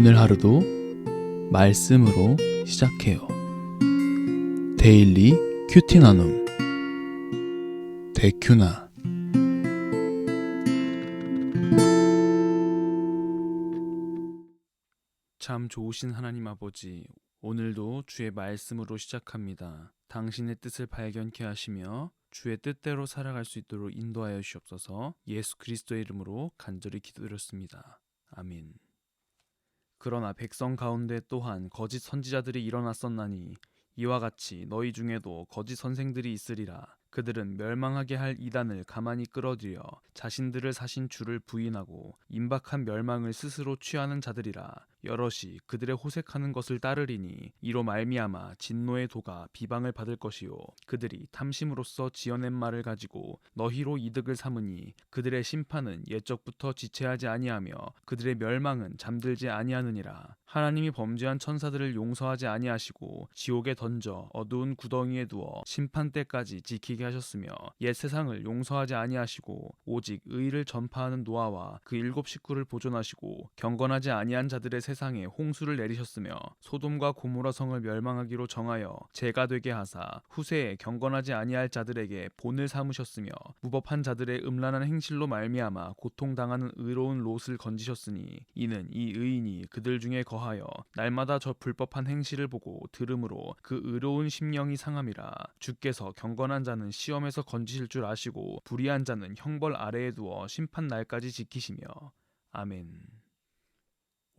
오늘 하루도 말씀으로 시작해요. 데일리 큐티 나눔 데큐나. 참 좋으신 하나님 아버지, 오늘도 주의 말씀으로 시작합니다. 당신의 뜻을 발견케 하시며 주의 뜻대로 살아갈 수 있도록 인도하여 주옵소서. 예수 그리스도의 이름으로 간절히 기도드렸습니다. 아멘. 그러나 백성 가운데 또한 거짓 선지자들이 일어났었나니 이와 같이 너희 중에도 거짓 선생들이 있으리라. 그들은 멸망하게 할 이단을 가만히 끌어들여 자신들을 사신 주를 부인하고 임박한 멸망을 스스로 취하는 자들이라. 여럿이 그들의 호색하는 것을 따르리니 이로 말미암아 진노의 도가 비방을 받을 것이요, 그들이 탐심으로써 지어낸 말을 가지고 너희로 이득을 삼으니 그들의 심판은 옛적부터 지체하지 아니하며 그들의 멸망은 잠들지 아니하느니라. 하나님이 범죄한 천사들을 용서하지 아니하시고 지옥에 던져 어두운 구덩이에 두어 심판 때까지 지키게 하셨으며 옛 세상을 용서하지 아니하시고 오직 의를 전파하는 노아와 그 7 식구를 보존하시고 경건하지 아니한 자들의 세상에 홍수를 내리셨으며 소돔과 고모라 성을 멸망하기로 정하여 죄가 되게 하사 후세에 경건하지 아니할 자들에게 본을 삼으셨으며 무법한 자들의 음란한 행실로 말미암아 고통당하는 의로운 롯을 건지셨으니 이는 이 의인이 그들 중에 거하여 날마다 저 불법한 행실을 보고 들음으로 그 의로운 심령이 상함이라. 주께서 경건한 자는 시험에서 건지실 줄 아시고 불의한 자는 형벌 아래에 두어 심판 날까지 지키시며. 아멘.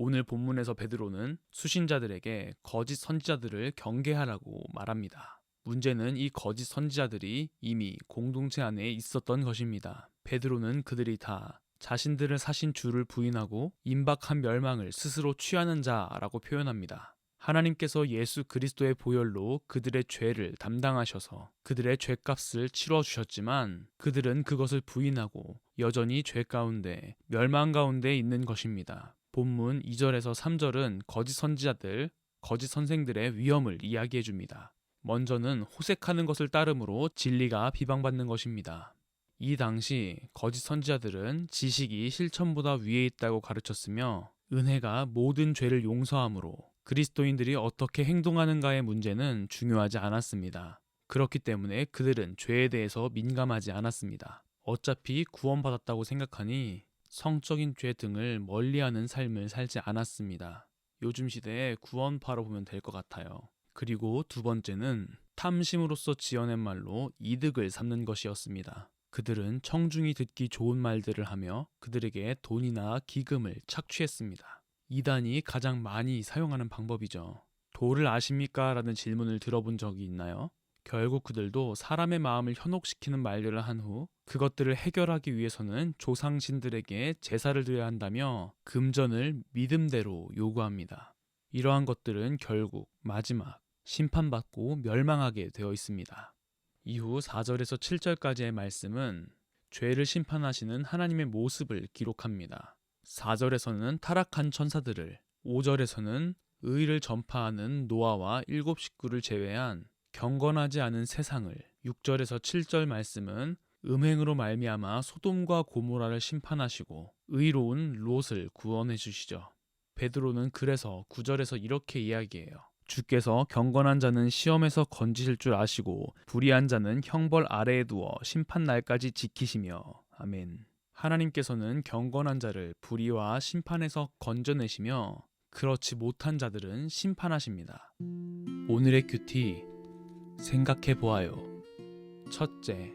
오늘 본문에서 베드로는 수신자들에게 거짓 선지자들을 경계하라고 말합니다. 문제는 이 거짓 선지자들이 이미 공동체 안에 있었던 것입니다. 베드로는 그들이 다 자신들을 사신 주를 부인하고 임박한 멸망을 스스로 취하는 자라고 표현합니다. 하나님께서 예수 그리스도의 보혈로 그들의 죄를 담당하셔서 그들의 죄값을 치러주셨지만 그들은 그것을 부인하고 여전히 죄 가운데 멸망 가운데 있는 것입니다. 본문 2절에서 3절은 거짓 선지자들, 거짓 선생들의 위험을 이야기해 줍니다. 먼저는 호색하는 것을 따름으로 진리가 비방받는 것입니다. 이 당시 거짓 선지자들은 지식이 실천보다 위에 있다고 가르쳤으며 은혜가 모든 죄를 용서함으로 그리스도인들이 어떻게 행동하는가의 문제는 중요하지 않았습니다. 그렇기 때문에 그들은 죄에 대해서 민감하지 않았습니다. 어차피 구원받았다고 생각하니 성적인 죄 등을 멀리하는 삶을 살지 않았습니다. 요즘 시대에 구원파로 보면 될 것 같아요. 그리고 두 번째는 탐심으로써 지어낸 말로 이득을 삼는 것이었습니다. 그들은 청중이 듣기 좋은 말들을 하며 그들에게 돈이나 기금을 착취했습니다. 이단이 가장 많이 사용하는 방법이죠. 도를 아십니까? 라는 질문을 들어본 적이 있나요? 결국 그들도 사람의 마음을 현혹시키는 말들을 한 후 그것들을 해결하기 위해서는 조상신들에게 제사를 드려야 한다며 금전을 믿음대로 요구합니다. 이러한 것들은 결국 마지막 심판받고 멸망하게 되어 있습니다. 이후 4절에서 7절까지의 말씀은 죄를 심판하시는 하나님의 모습을 기록합니다. 4절에서는 타락한 천사들을, 5절에서는 의를 전파하는 노아와 7 식구를 제외한 경건하지 않은 세상을, 6절에서 7절 말씀은 음행으로 말미암아 소돔과 고모라를 심판하시고 의로운 롯을 구원해 주시죠. 베드로는 그래서 9절에서 이렇게 이야기해요. 주께서 경건한 자는 시험에서 건지실 줄 아시고 불의한 자는 형벌 아래에 두어 심판 날까지 지키시며. 아멘. 하나님께서는 경건한 자를 불의와 심판에서 건져내시며 그렇지 못한 자들은 심판하십니다. 오늘의 큐티 생각해 보아요. 첫째,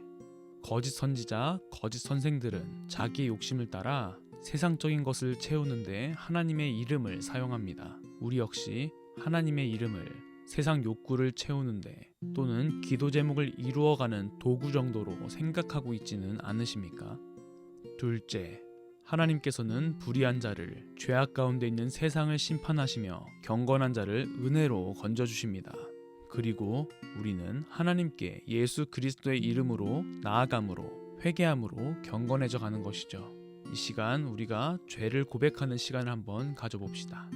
거짓 선지자, 거짓 선생들은 자기의 욕심을 따라 세상적인 것을 채우는데 하나님의 이름을 사용합니다. 우리 역시 하나님의 이름을 세상 욕구를 채우는데 또는 기도 제목을 이루어가는 도구 정도로 생각하고 있지는 않으십니까? 둘째, 하나님께서는 불의한 자를 죄악 가운데 있는 세상을 심판하시며 경건한 자를 은혜로 건져주십니다. 그리고 우리는 하나님께 예수 그리스도의 이름으로 나아감으로 회개함으로 경건해져 가는 것이죠. 이 시간 우리가 죄를 고백하는 시간을 한번 가져봅시다.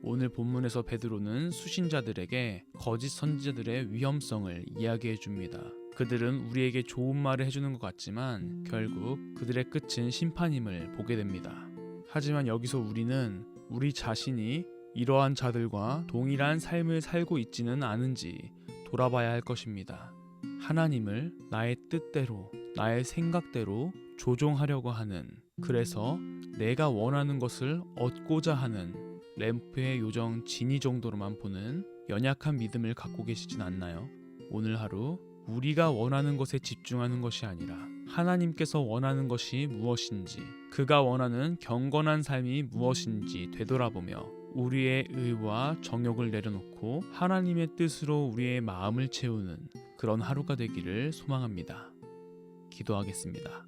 오늘 본문에서 베드로는 수신자들에게 거짓 선지자들의 위험성을 이야기해 줍니다. 그들은 우리에게 좋은 말을 해주는 것 같지만 결국 그들의 끝은 심판임을 보게 됩니다. 하지만 여기서 우리는 우리 자신이 이러한 자들과 동일한 삶을 살고 있지는 않은지 돌아봐야 할 것입니다. 하나님을 나의 뜻대로, 나의 생각대로 조종하려고 하는, 그래서 내가 원하는 것을 얻고자 하는 램프의 요정 지니 정도로만 보는 연약한 믿음을 갖고 계시진 않나요? 오늘 하루 우리가 원하는 것에 집중하는 것이 아니라 하나님께서 원하는 것이 무엇인지, 그가 원하는 경건한 삶이 무엇인지 되돌아보며 우리의 의와 정욕을 내려놓고 하나님의 뜻으로 우리의 마음을 채우는 그런 하루가 되기를 소망합니다. 기도하겠습니다.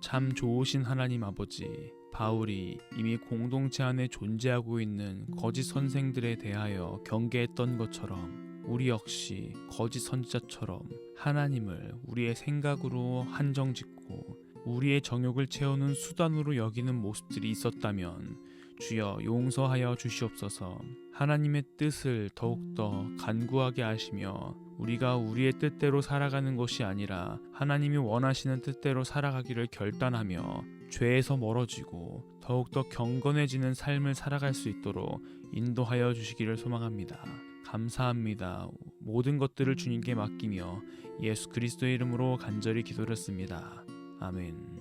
참 좋으신 하나님 아버지, 바울이 이미 공동체 안에 존재하고 있는 거짓 선생들에 대하여 경계했던 것처럼 우리 역시 거짓 선지자처럼 하나님을 우리의 생각으로 한정짓고 우리의 정욕을 채우는 수단으로 여기는 모습들이 있었다면 주여 용서하여 주시옵소서. 하나님의 뜻을 더욱더 간구하게 하시며 우리가 우리의 뜻대로 살아가는 것이 아니라 하나님이 원하시는 뜻대로 살아가기를 결단하며 죄에서 멀어지고 더욱더 경건해지는 삶을 살아갈 수 있도록 인도하여 주시기를 소망합니다. 감사합니다. 모든 것들을 주님께 맡기며 예수 그리스도의 이름으로 간절히 기도드렸습니다. 아멘.